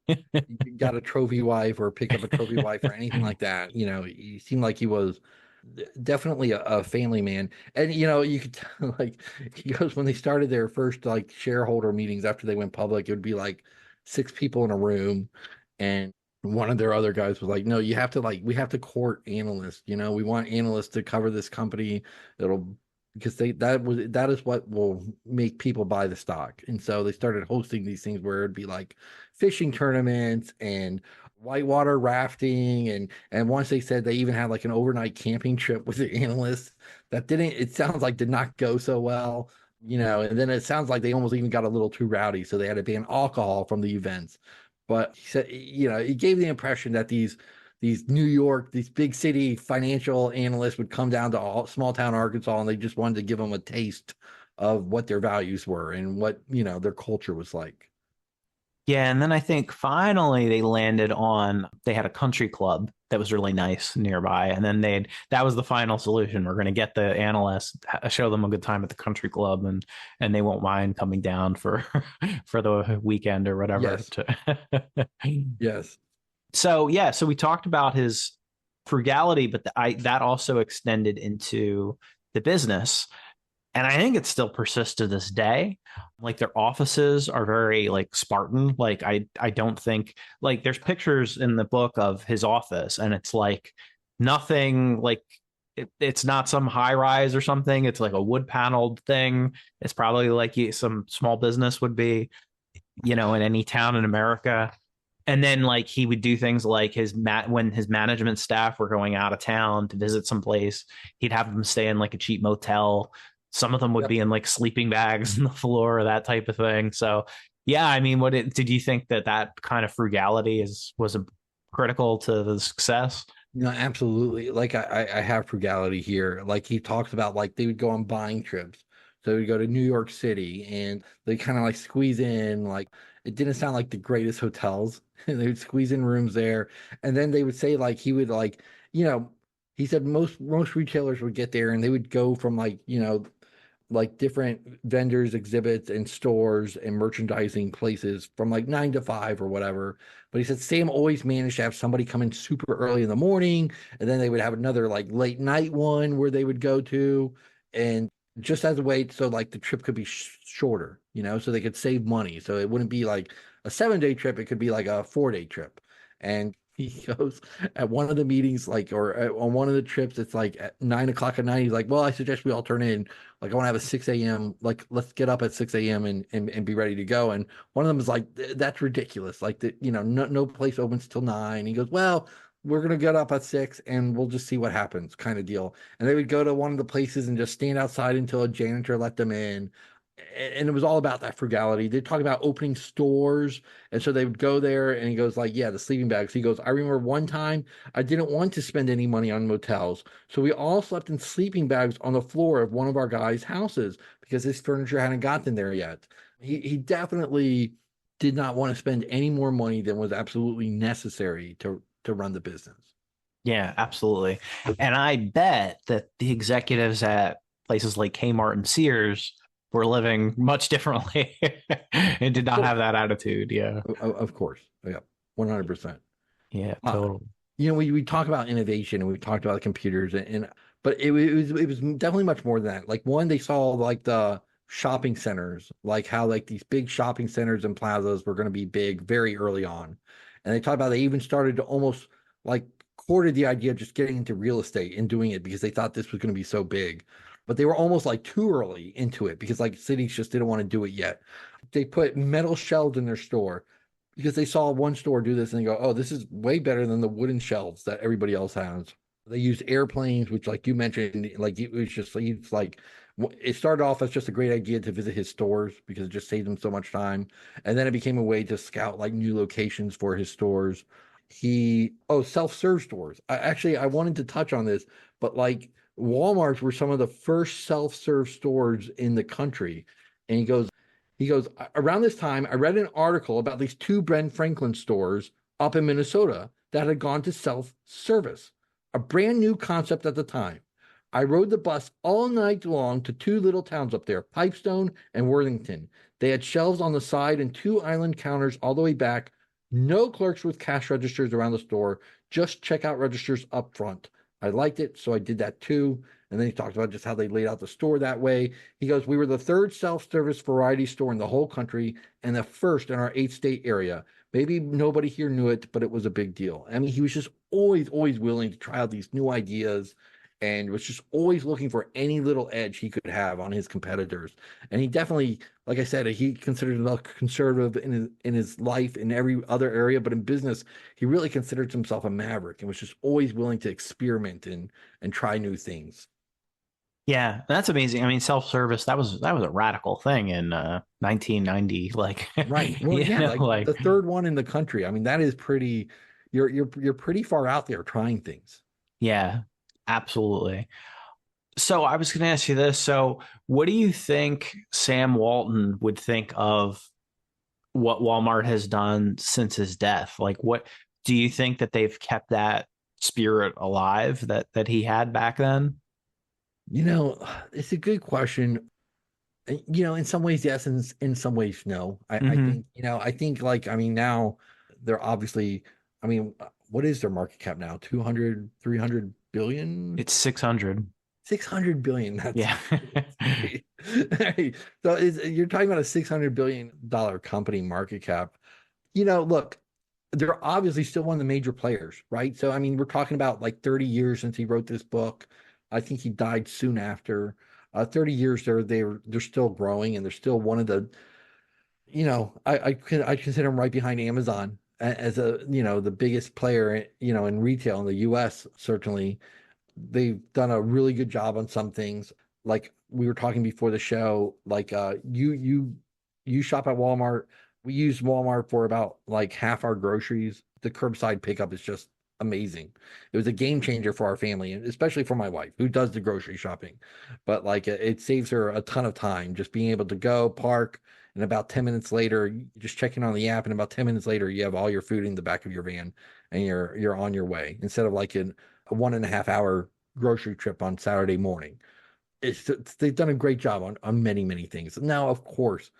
got a trophy wife or picked up a trophy wife or anything like that. He seemed like he was definitely a family man. And you could tell like he goes when they started their first like shareholder meetings after they went public, it would be like six people in a room, and one of their other guys was like, no, you have to like we have to court analysts, we want analysts to cover this company. It'll because that is what will make people buy the stock. And so they started hosting these things where it'd be like fishing tournaments and whitewater rafting, and once they said they even had like an overnight camping trip with the analysts that didn't it sounds like did not go so well, and then it sounds like they almost even got a little too rowdy, so they had to ban alcohol from the events. But he said, it gave the impression that these New York, these big city financial analysts would come down to small town Arkansas, and they just wanted to give them a taste of what their values were and what their culture was like. Yeah, and then I think finally they had a country club that was really nice nearby, and then that was the final solution. We're going to get the analysts, show them a good time at the country club, and they won't mind coming down for for the weekend or whatever. Yes, yes. So yeah, so we talked about his frugality, but that also extended into the business. And I think it still persists to this day. Like their offices are very like Spartan. Like I don't think like there's pictures in the book of his office, and it's like nothing like it's not some high rise or something. It's like a wood paneled thing. It's probably like some small business would be, in any town in America. And then like he would do things like when his management staff were going out of town to visit some place, he'd have them stay in like a cheap motel. Some of them would Yep. be in like sleeping bags on the floor or that type of thing. So yeah, I mean, did you think that kind of frugality was critical to the success? Absolutely. Like I have frugality here. Like he talks about like they would go on buying trips. So we go to New York City and they kind of like squeeze in like it didn't sound like the greatest hotels. And they would squeeze in rooms there. And then they would say like he would like, you know, he said most retailers would get there and they would go from like, like different vendors, exhibits, and stores and merchandising places from like 9 to 5 or whatever. But he said Sam always managed to have somebody come in super early in the morning, and then they would have another like late night one where they would go to, and just as a way so like the trip could be shorter, so they could save money. So it wouldn't be like a 7 day trip; it could be like a 4 day trip. And he goes at one of the meetings, like, or on one of the trips, it's like at 9 o'clock at night. He's like, well, I suggest we all turn in. Like, I want to have a 6 a.m. Like, let's get up at 6 a.m. and be ready to go. And one of them is like, that's ridiculous. Like, no place opens till 9. He goes, well, we're going to get up at 6 and we'll just see what happens kind of deal. And they would go to one of the places and just stand outside until a janitor let them in. and it was all about that frugality. They talk about opening stores, and so they would go there, and he goes like, "Yeah, the sleeping bags." He goes, "I remember one time I didn't want to spend any money on motels, so we all slept in sleeping bags on the floor of one of our guys' houses because his furniture hadn't gotten there yet." He definitely did not want to spend any more money than was absolutely necessary to run the business. Yeah, absolutely. And I bet that the executives at places like Kmart and Sears were living much differently and did not Well, have that attitude. Yeah. of course, yeah, 100%. Yeah, Uh, totally. we talk about innovation and we talked about computers and but it was definitely much more than that. Like one, they saw like the shopping centers, like how like these big shopping centers and plazas were going to be big very early on, and they talked about they even started to almost like courted the idea of just getting into real estate and doing it because they thought this was going to be so big, but they were almost like too early into it because like cities just didn't want to do it yet. They put metal shelves in their store because they saw one store do this and they go, "Oh, this is way better than the wooden shelves that everybody else has." They used airplanes, which, like you mentioned, like it was just it's like it started off as just a great idea to visit his stores because it just saved him so much time, and then it became a way to scout like new locations for his stores. Self-serve stores. I wanted to touch on this, but like Walmarts were some of the first self-serve stores in the country, and he goes, around this time, I read an article about these two Ben Franklin stores up in Minnesota that had gone to self service, a brand new concept at the time. I rode the bus all night long to two little towns up there, Pipestone and Worthington. They had shelves on the side and two island counters all the way back. No clerks with cash registers around the store, just checkout registers up front. I liked it, so I did that too. And then he talked about just how they laid out the store that way. He goes, "We were the third self-service variety store in the whole country and the first in our 8-state area. Maybe nobody here knew it, but it was a big deal." I mean, he was just always willing to try out these new ideas and was just always looking for any little edge he could have on his competitors. And he definitely, like I said, he considered himself conservative in his life in every other area, but in business, he really considered himself a maverick and was just always willing to experiment and try new things. Yeah, that's amazing. I mean, self-service, that was a radical thing in 1990. Like, Right. Well, yeah, like like the third one in the country. I mean, that is pretty you're pretty far out there trying things. yeah, absolutely. So I was going to ask you this. So what do you think Sam Walton would think of what Walmart has done since his death? Like, what do you think that they've kept that spirit alive that he had back then? You know, it's a good question. In some ways, yes, and in some ways, no. I Hmm. think, I think like, I mean, now they're obviously, I mean, what is their market cap now? 200, 300 billion? It's 600. 600 billion. That's Yeah. so you're talking about a $600 billion company market cap. Look, they're obviously still one of the major players, right? So, I mean, we're talking about like 30 years since he wrote this book. I think he died soon after. 30 years they're still growing and they're still one of the, I consider them right behind Amazon as the biggest player, in retail in the US, certainly. They've done a really good job on some things. Like we were talking before the show, like you shop at Walmart. We use Walmart for about like half our groceries. The curbside pickup is just amazing. It was a game changer for our family, and especially for my wife who does the grocery shopping. But like it saves her a ton of time just being able to go park and about 10 minutes later, just checking on the app, and about 10 minutes later, you have all your food in the back of your van and you're on your way instead of like a 1.5 hour grocery trip on Saturday morning. They've done a great job on many things. Now, of course,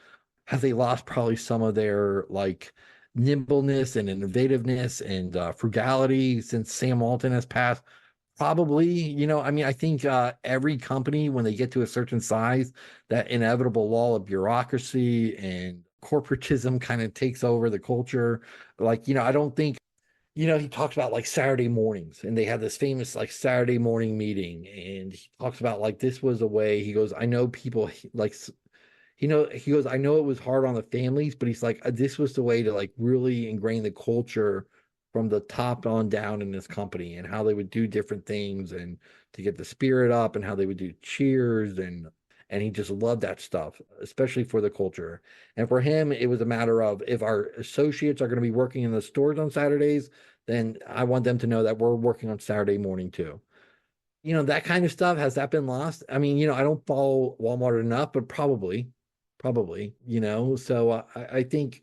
have they lost probably some of their like nimbleness and innovativeness and frugality since Sam Walton has passed? Probably, I mean, I think every company, when they get to a certain size, that inevitable wall of bureaucracy and corporatism kind of takes over the culture. Like, I don't think he talks about like Saturday mornings, and they had this famous like Saturday morning meeting, and he talks about like this was a way. He goes, I know people like, he goes, I know it was hard on the families, but he's like, this was the way to like really ingrain the culture from the top on down in this company and how they would do different things and to get the spirit up and how they would do cheers And he just loved that stuff, especially for the culture. And for him, it was a matter of, if our associates are going to be working in the stores on Saturdays, then I want them to know that we're working on Saturday morning too. That kind of stuff, has that been lost? I mean, I don't follow Walmart enough, but probably, so I think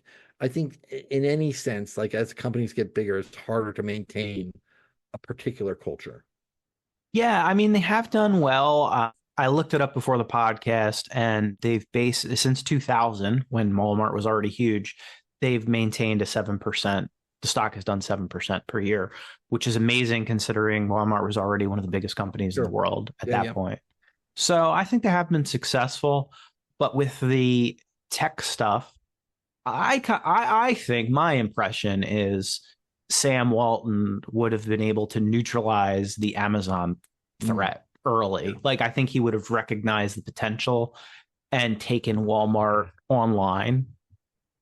in any sense, like, as companies get bigger, it's harder to maintain a particular culture. Yeah, I mean, they have done well. I looked it up before the podcast, and they've based since 2000, when Walmart was already huge, they've maintained a 7%. The stock has done 7% per year, which is amazing considering Walmart was already one of the biggest companies in the Sure. world at Yeah, that yeah. point. So I think they have been successful, but with the tech stuff, I think my impression is Sam Walton would have been able to neutralize the Amazon Mm, threat early. yeah. Like, I think he would have recognized the potential and taken Walmart online,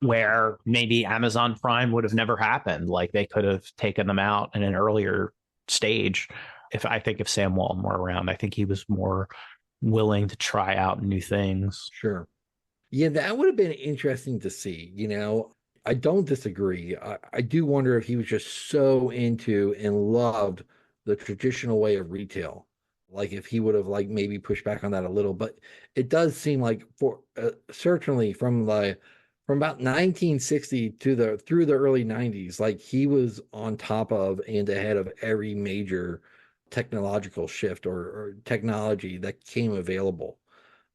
where maybe Amazon Prime would have never happened. Like, they could have taken them out in an earlier stage. If Sam Walton were around, I think he was more willing to try out new things. Sure. Yeah, that would have been interesting to see. I don't disagree. I do wonder if he was just so into and loved the traditional way of retail. Like, if he would have, like, maybe pushed back on that a little, but it does seem like, for certainly from about 1960 to the through the early 90s, like, he was on top of and ahead of every major technological shift, or technology that came available.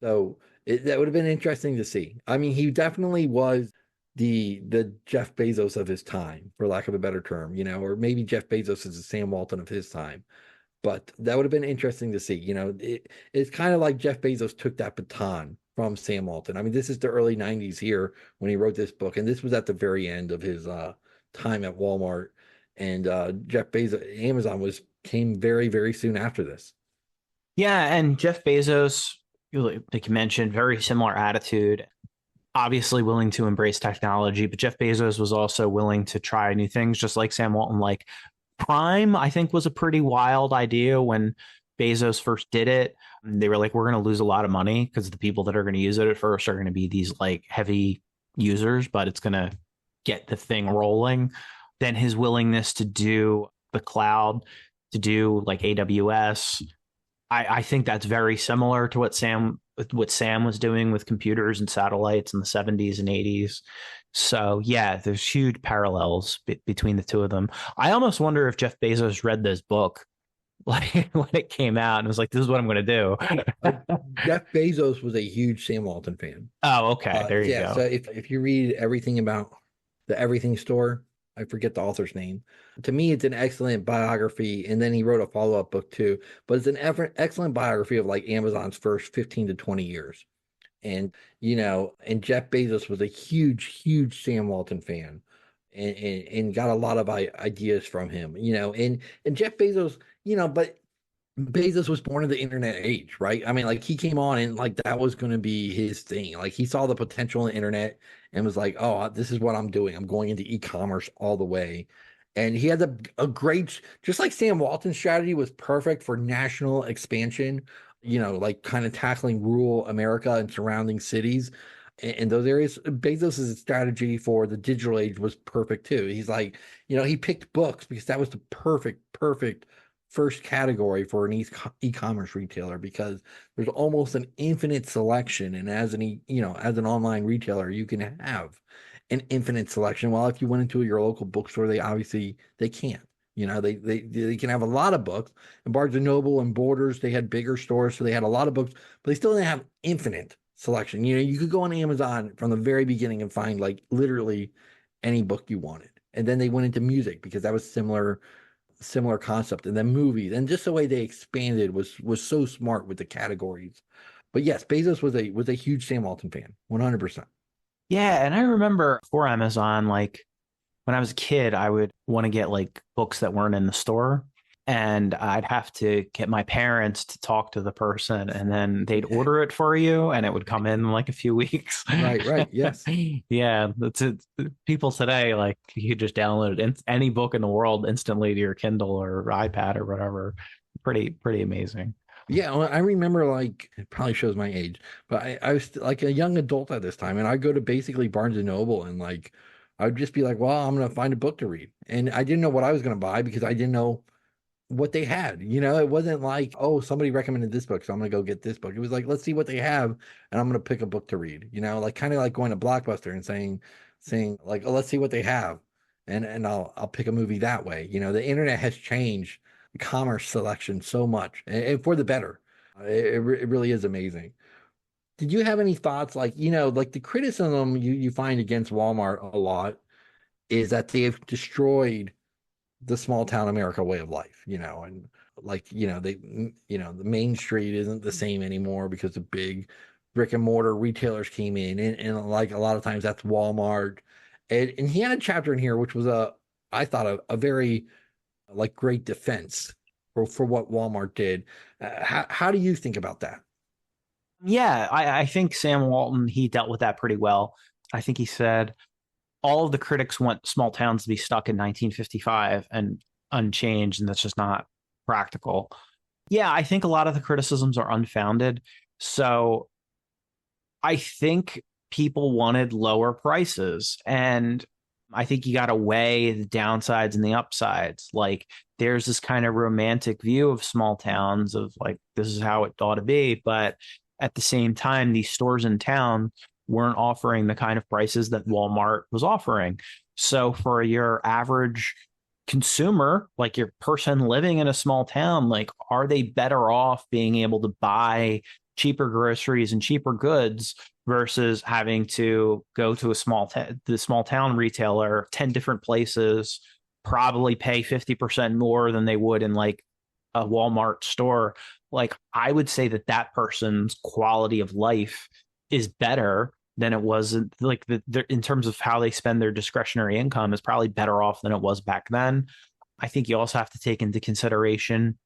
So that would have been interesting to see. I mean, he definitely was the Jeff Bezos of his time, for lack of a better term, or maybe Jeff Bezos is the Sam Walton of his time. But that would have been interesting to see. It's kind of like Jeff Bezos took that baton from Sam Walton. I mean, this is the early 90s here when he wrote this book, and this was at the very end of his time at Walmart. And Jeff Bezos, Amazon was came very, very soon after this. Yeah, and Jeff Bezos, like you mentioned, very similar attitude. Obviously willing to embrace technology, but Jeff Bezos was also willing to try new things, just like Sam Walton. Like, Prime, I think, was a pretty wild idea when Bezos first did it. They were like, we're going to lose a lot of money because the people that are going to use it at first are going to be these like heavy users, but it's going to get the thing rolling. Then his willingness to do the cloud, to do like AWS, I think that's very similar to what Sam was doing with computers and satellites in the 70s and 80s. So yeah, there's huge parallels between the two of them. I almost wonder if Jeff Bezos read this book like when it came out and was like, "This is what I'm going to do." Uh, Jeff Bezos was a huge Sam Walton fan. Oh, okay, there you Yeah, so go. if you read everything about the Everything Store, I forget the author's name. To me, it's an excellent biography, and then he wrote a follow-up book too. But it's an excellent biography of, like, Amazon's first 15 to 20 years. And and Jeff Bezos was a huge, huge Sam Walton fan, and got a lot of ideas from him. And Jeff Bezos, but Bezos was born in the internet age, right? I mean, like, he came on and, like, that was going to be his thing. Like, he saw the potential in the internet and was like, "Oh, this is what I'm doing. I'm going into e-commerce all the way." And he had a great, just like Sam Walton's strategy was perfect for national expansion, like, kind of tackling rural America and surrounding cities in those areas. Bezos's strategy for the digital age was perfect too. He's like, he picked books because that was the perfect first category for an e-commerce retailer, because there's almost an infinite selection, and as an online retailer, you can have an infinite selection. While if you went into your local bookstore, they can't. They can have a lot of books. And Barnes and Noble and Borders, they had bigger stores, so they had a lot of books, but they still didn't have infinite selection. You could go on Amazon from the very beginning and find, like, literally any book you wanted. And then they went into music because that was similar concept, and then movies, and just the way they expanded was so smart with the categories. But yes, Bezos was a huge Sam Walton fan, 100%. Yeah, and I remember for Amazon, like when I was a kid, I would want to get like books that weren't in the store. And I'd have to get my parents to talk to the person, and then they'd order it for you, and it would come in like a few weeks. Right, yes. Yeah, that's it. People today, like, you could just download any book in the world instantly to your Kindle or iPad or whatever. Pretty amazing. Yeah, well, I remember like it probably shows my age, but I was like a young adult at this time, and I'd go to basically Barnes and Noble, and like I would just be like, well, I'm gonna find a book to read. And I didn't know what I was gonna buy because I didn't know what they had. It wasn't like, oh, somebody recommended this book, so I'm gonna go get this book. It was like, let's see what they have, and I'm gonna pick a book to read. Like kind of like going to Blockbuster and saying like, oh, let's see what they have, and I'll pick a movie that way. The internet has changed commerce selection so much, and for the better. It really is amazing. Did you have any thoughts like, like the criticism you find against Walmart a lot is that they've destroyed the small town America way of life, and like, the main street isn't the same anymore because the big brick and mortar retailers came in, and like a lot of times that's Walmart. And he had a chapter in here, which was I thought a very like great defense for what Walmart did. How do you think about that? Yeah, I think Sam Walton, he dealt with that pretty well. I think he said all of the critics want small towns to be stuck in 1955 and unchanged, and that's just not practical. Yeah, I think a lot of the criticisms are unfounded. So I think people wanted lower prices, and I think you got to weigh the downsides and the upsides. Like, there's this kind of romantic view of small towns of like, this is how it ought to be. But at the same time, these stores in town weren't offering the kind of prices that Walmart was offering. So for your average consumer, like your person living in a small town, like, are they better off being able to buy cheaper groceries and cheaper goods versus having to go to the small town retailer 10 different places, probably pay 50% more than they would in like a Walmart store? Like, I would say that that person's quality of life is better than it was, like in terms of how they spend their discretionary income is probably better off than it was back then. I think you also have to take into consideration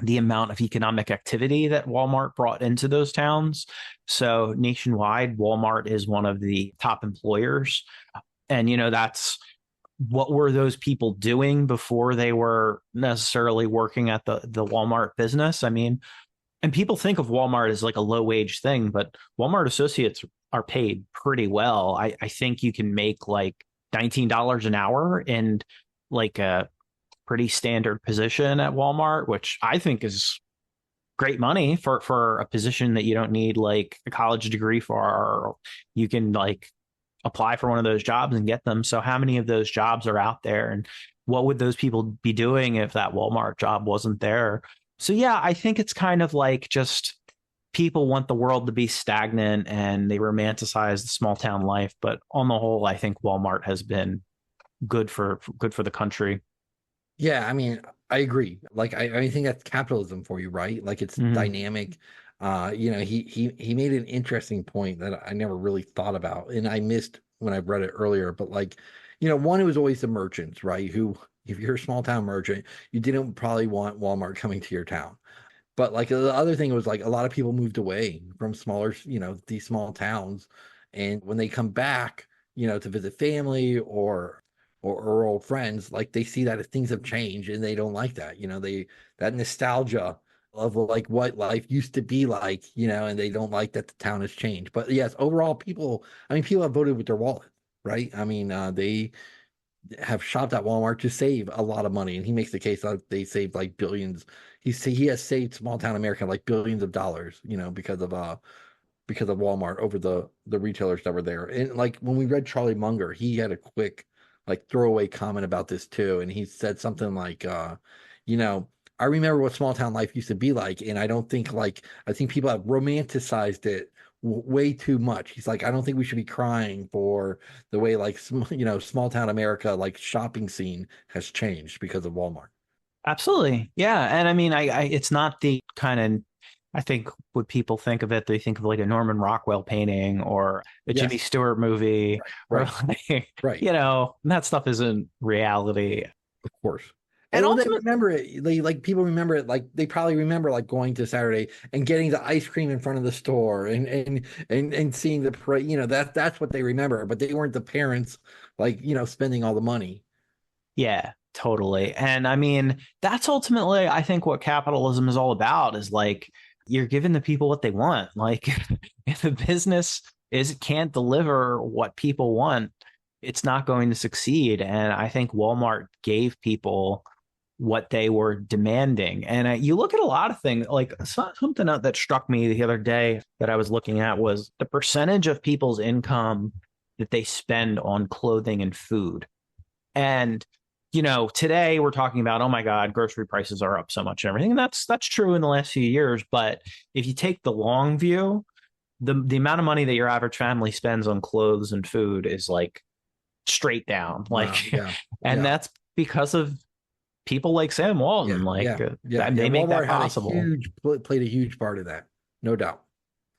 the amount of economic activity that Walmart brought into those towns. So nationwide, Walmart is one of the top employers. And, that's what were those people doing before they were necessarily working at the Walmart business? I mean, and people think of Walmart as like a low wage thing, but Walmart associates are paid pretty well. I think you can make like $19 an hour in like a pretty standard position at Walmart, which I think is great money for a position that you don't need like a college degree for. Or you can like apply for one of those jobs and get them. So how many of those jobs are out there, and what would those people be doing if that Walmart job wasn't there? So yeah, I think it's kind of like just people want the world to be stagnant and they romanticize the small town life. But on the whole, I think Walmart has been good for the country. Yeah, I mean, I agree. Like, I think that's capitalism for you, right? Like, it's Mm-hmm. dynamic. He made an interesting point that I never really thought about, and I missed when I read it earlier. But like, one who was always the merchants, right? Who, if you're a small town merchant, you didn't probably want Walmart coming to your town. But like the other thing was like a lot of people moved away from smaller, these small towns, and when they come back, to visit family or old friends, like they see that things have changed and they don't like that. That nostalgia of like what life used to be like, and they don't like that the town has changed. But yes, overall, people have voted with their wallet, right? I mean, they have shopped at Walmart to save a lot of money, and he makes the case that they saved like billions. He has saved small town America like billions of dollars, because of Walmart over the retailers that were there. And like when we read Charlie Munger, he had a quick like throwaway comment about this too, and he said something like, you know. I remember what small town life used to be like, and I think people have romanticized it way too much. He's like, I don't think we should be crying for the way like small town America like shopping scene has changed because of Walmart. Absolutely. Yeah. And I mean, it's not the kind of, I think when people think of it, they think of like a Norman Rockwell painting or a Jimmy Yes, Stewart movie, or right, like, right, that stuff isn't reality. of course. And And when they ultimately, remember it, like people remember it, like they probably remember like going to Saturday and getting the ice cream in front of the store and seeing the parade. That's what they remember. But they weren't the parents, like spending all the money. yeah. Totally. And I mean, that's ultimately, I think, what capitalism is all about is like you're giving the people what they want. Like if the business can't deliver what people want, it's not going to succeed. And I think Walmart gave people what they were demanding. And you look at a lot of things, like something that struck me the other day that I was looking at was the percentage of people's income that they spend on clothing and food. And today we're talking about, oh my God, grocery prices are up so much and everything. And that's true in the last few years. But if you take the long view, the amount of money that your average family spends on clothes and food is like straight down. Wow. Like, Yeah. and Yeah. that's because of people like Sam Walton, Yeah. like Yeah. Yeah. they Yeah. make that Walmart had possible. played a huge part of that. No doubt.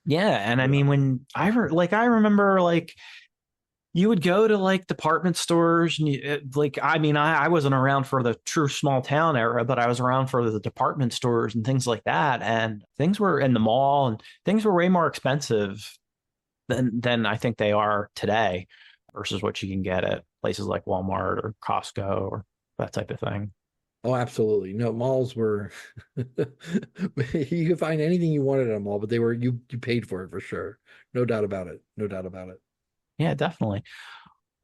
Yeah. And I No doubt. mean, when I remember like you would go to like department stores and like, I mean, I wasn't around for the true small town era, but I was around for the department stores and things like that. And things were in the mall and things were way more expensive than I think they are today versus what you can get at places like Walmart or Costco or that type of thing. Oh, absolutely. No, malls were you could find anything you wanted at a mall, but they were you paid for it for sure. No doubt about it. No doubt about it. Yeah, definitely.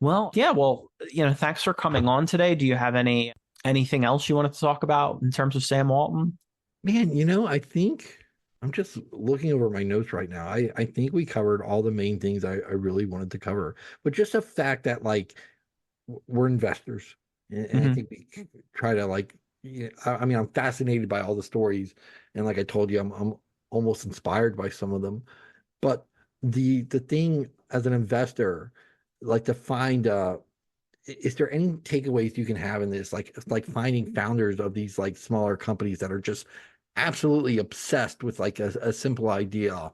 Well, yeah, well, thanks for coming on today. Do you have anything else you wanted to talk about in terms of Sam Walton? Man, I think I'm just looking over my notes right now. I think we covered all the main things I really wanted to cover. But just the fact that like we're investors, and I Hmm. think we try to like, I mean, I'm fascinated by all the stories, and like I told you, I'm almost inspired by some of them. But the thing as an investor, like to find is there any takeaways you can have in this? Like finding founders of these like smaller companies that are just absolutely obsessed with like a simple idea.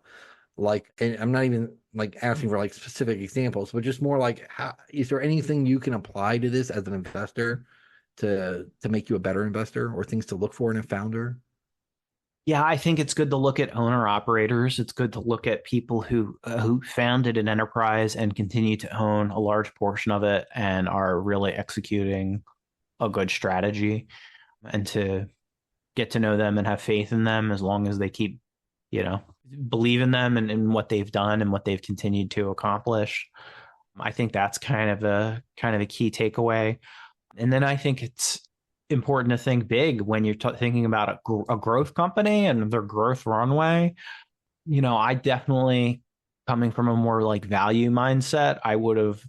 Like, and I'm not even like asking for like specific examples, but just more like, how is there anything you can apply to this as an investor to make you a better investor, or things to look for in a founder? Yeah, I think it's good to look at owner operators. It's good to look at people who founded an enterprise and continue to own a large portion of it and are really executing a good strategy, and to get to know them and have faith in them as long as they keep, you know, believe in them and what they've done and what they've continued to accomplish. I think that's kind of a key takeaway. And then I think it's important to think big when you're thinking about a growth company and their growth runway. I definitely, coming from a more like value mindset, I would have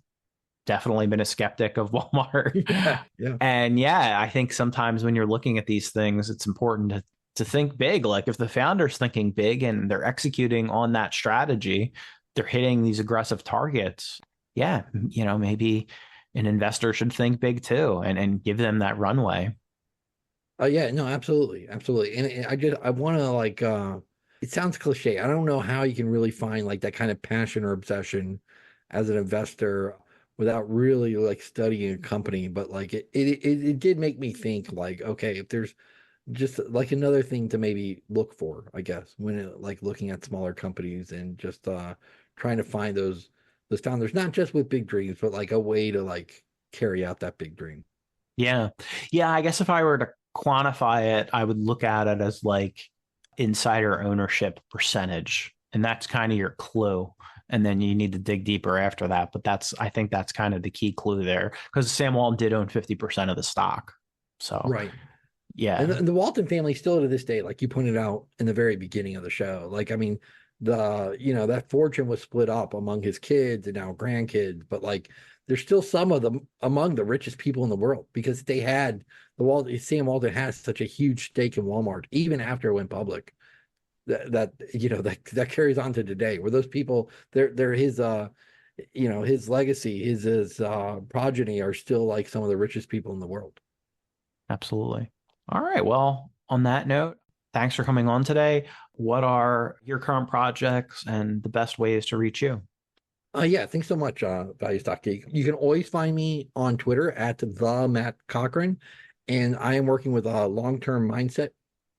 definitely been a skeptic of Walmart. Yeah, yeah. And yeah, I think sometimes when you're looking at these things, it's important to think big. Like if the founder's thinking big and they're executing on that strategy, they're hitting these aggressive targets. Yeah, maybe an investor should think big too and give them that runway. Oh yeah, no, absolutely, absolutely. And I want to like it sounds cliche. I don't know how you can really find like that kind of passion or obsession as an investor without really like studying a company, but like it did make me think like, okay, if there's just like another thing to maybe look for, I guess, when like looking at smaller companies and just trying to find those founders, not just with big dreams, but like a way to like carry out that big dream. Yeah. Yeah, I guess if I were to quantify it, I would look at it as like insider ownership percentage. And that's kind of your clue. And then you need to dig deeper after that. But I think that's kind of the key clue there because Sam Walton did own 50% of the stock. So, Right. And yeah. the Walton family still to this day, like you pointed out in the very beginning of the show, like I mean, that fortune was split up among his kids and now grandkids, but like there's still some of them among the richest people in the world because they had Sam Walton has such a huge stake in Walmart, even after it went public. That carries on to today, where those people, they're his his legacy, his progeny are still like some of the richest people in the world. Absolutely. All right. Well, on that note, thanks for coming on today. What are your current projects and the best ways to reach you? Yeah, thanks so much, Value Stock Geek. You can always find me on Twitter at the Matt Cochrane, and I am working with a long-term mindset.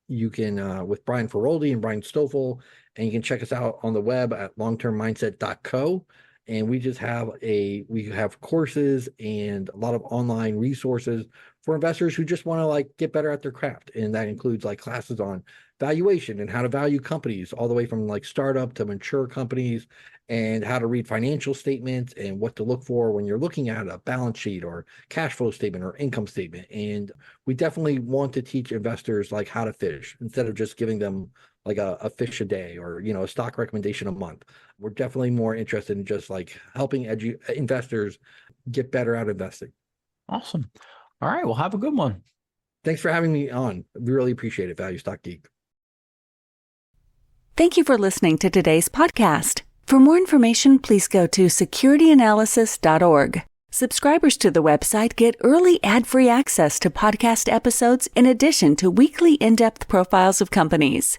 You can with Brian Feroldi and Brian Stoffel, and you can check us out on the web at longtermmindset.co. And we just have courses and a lot of online resources for investors who just want to like get better at their craft. And that includes like classes on valuation and how to value companies all the way from like startup to mature companies, and how to read financial statements and what to look for when you're looking at a balance sheet or cash flow statement or income statement. And we definitely want to teach investors like how to fish instead of just giving them like a fish a day or, a stock recommendation a month. We're definitely more interested in just like helping investors get better at investing. Awesome. All right. Well, have a good one. Thanks for having me on. We really appreciate it, Value Stock Geek. Thank you for listening to today's podcast. For more information, please go to securityanalysis.org. Subscribers to the website get early ad-free access to podcast episodes in addition to weekly in-depth profiles of companies.